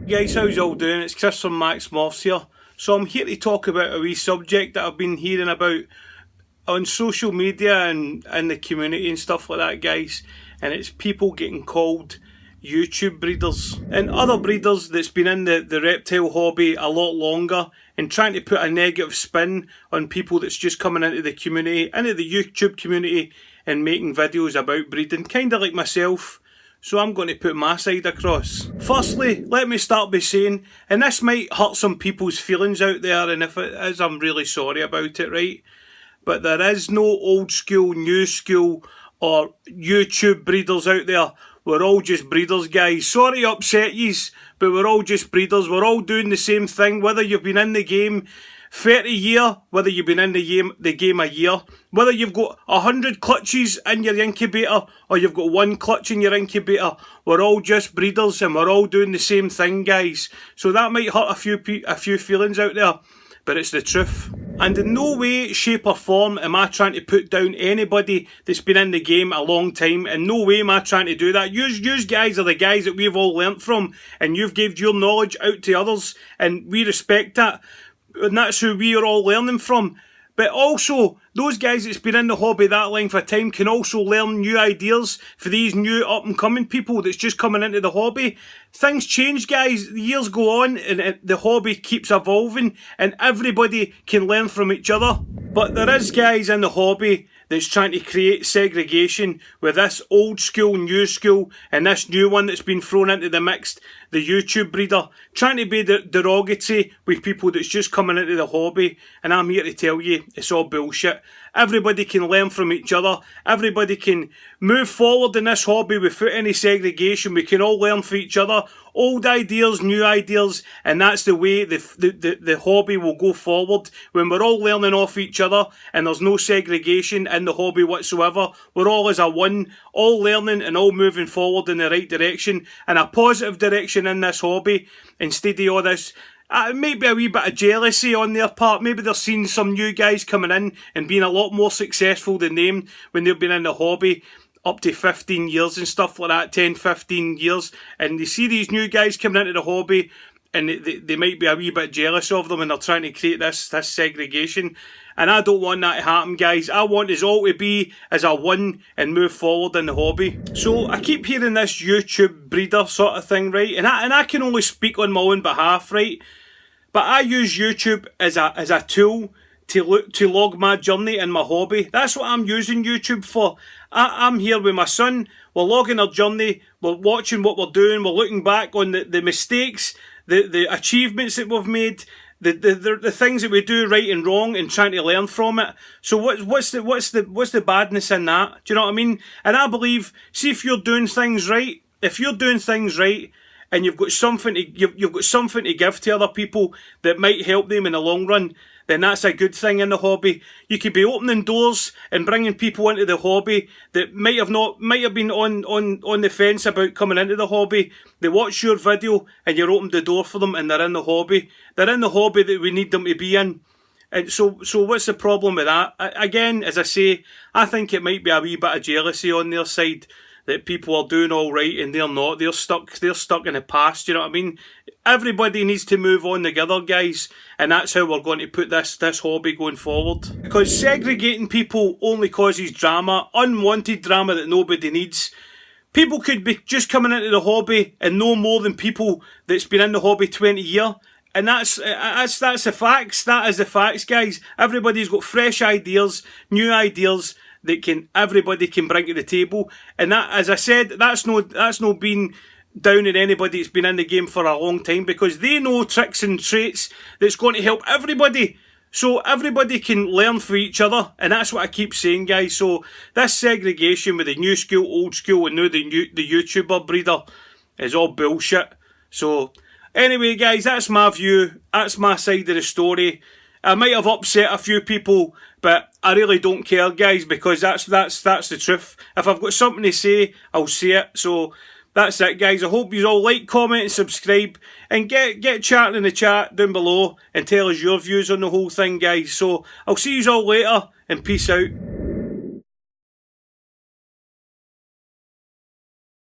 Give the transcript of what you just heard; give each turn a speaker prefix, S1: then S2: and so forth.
S1: Guys, how's y'all doing? It's Chris from Macks Morphs here. So I'm here to talk about a wee subject that I've been hearing about on social media and in the community and stuff like that, guys. And it's people getting called YouTube breeders and other breeders that's been in the reptile hobby a lot longer and trying to put a negative spin on people that's just coming into the community, into the YouTube community and making videos about breeding, kind of like myself. So I'm going to put my side across. Firstly, let me start by saying, and this might hurt some people's feelings out there, and if it is, I'm really sorry about it, right? But there is no old school, new school, or YouTube breeders out there. We're all just breeders, guys. Sorry to upset yous, but we're all just breeders. We're all doing the same thing, whether you've been in the game 30 years, whether you've been in the game a year, whether you've got 100 clutches in your incubator or you've got one clutch in your incubator, we're all just breeders and we're all doing the same thing, guys. So that might hurt a few feelings out there, but it's the truth. And in no way, shape or form am I trying to put down anybody that's been in the game a long time. In no way am I trying to do that. You guys are the guys that we've all learnt from, and you've gave your knowledge out to others, and we respect that. And that's who we are all learning from. But also, those guys that's been in the hobby that length of time can also learn new ideas for these new up-and-coming people that's just coming into the hobby. Things change, guys. The years go on and the hobby keeps evolving and everybody can learn from each other. But there is guys in the hobby that's trying to create segregation with this old school, new school, and this new one that's been thrown into the mix, the YouTube breeder, trying to be derogatory with people that's just coming into the hobby. And I'm here to tell you, it's all bullshit. Everybody can learn from each other. Everybody can move forward in this hobby without any segregation. We can all learn from each other. Old ideas, new ideas, and that's the way the hobby will go forward. When we're all learning off each other and there's no segregation in the hobby whatsoever, we're all as a one, all learning and all moving forward in the right direction, and a positive direction in this hobby, instead of all this maybe a wee bit of jealousy on their part. Maybe they're seeing some new guys coming in and being a lot more successful than them when they've been in the hobby up to 15 years and stuff like that, 10, 15 years. And they see these new guys coming into the hobby and they might be a wee bit jealous of them and they're trying to create this segregation. And I don't want that to happen, guys. I want us all to be as a one and move forward in the hobby. So I keep hearing this YouTube breeder sort of thing, right? And I can only speak on my own behalf, right? But I use YouTube as a tool to log my journey in my hobby. That's what I'm using YouTube for. I'm here with my son. We're logging our journey. We're watching what we're doing. We're looking back on the mistakes, the achievements that we've made, the things that we do right and wrong, and trying to learn from it. So what's the badness in that? Do you know what I mean? And I believe, see, if you're doing things right, and you've got something to give to other people that might help them in the long run, then that's a good thing in the hobby. You could be opening doors and bringing people into the hobby that might have been on the fence about coming into the hobby. They watch your video and you open the door for them and they're in the hobby. They're in the hobby that we need them to be in. And so what's the problem with that? Again, as I say, I think it might be a wee bit of jealousy on their side, that people are doing all right and they're not. They're stuck in the past, you know what I mean? Everybody needs to move on together, guys, and that's how we're going to put this hobby going forward. Because segregating people only causes drama, unwanted drama that nobody needs. People could be just coming into the hobby and no more than people that's been in the hobby 20 years. And that's the facts. That is the facts, guys. Everybody's got fresh ideas, new ideas that everybody can bring to the table. And that, as I said, that's no being down on anybody that's been in the game for a long time, because they know tricks and traits that's going to help everybody. So everybody can learn from each other, and that's what I keep saying, guys. So this segregation with the new school, old school, and now the YouTuber breeder is all bullshit. So anyway, guys, that's my view. That's my side of the story. I might have upset a few people, but I really don't care, guys, because that's the truth. If I've got something to say, I'll say it. So that's it, guys. I hope you all like, comment and subscribe, and get chatting in the chat down below and tell us your views on the whole thing, guys. So I'll see you all later, and peace out.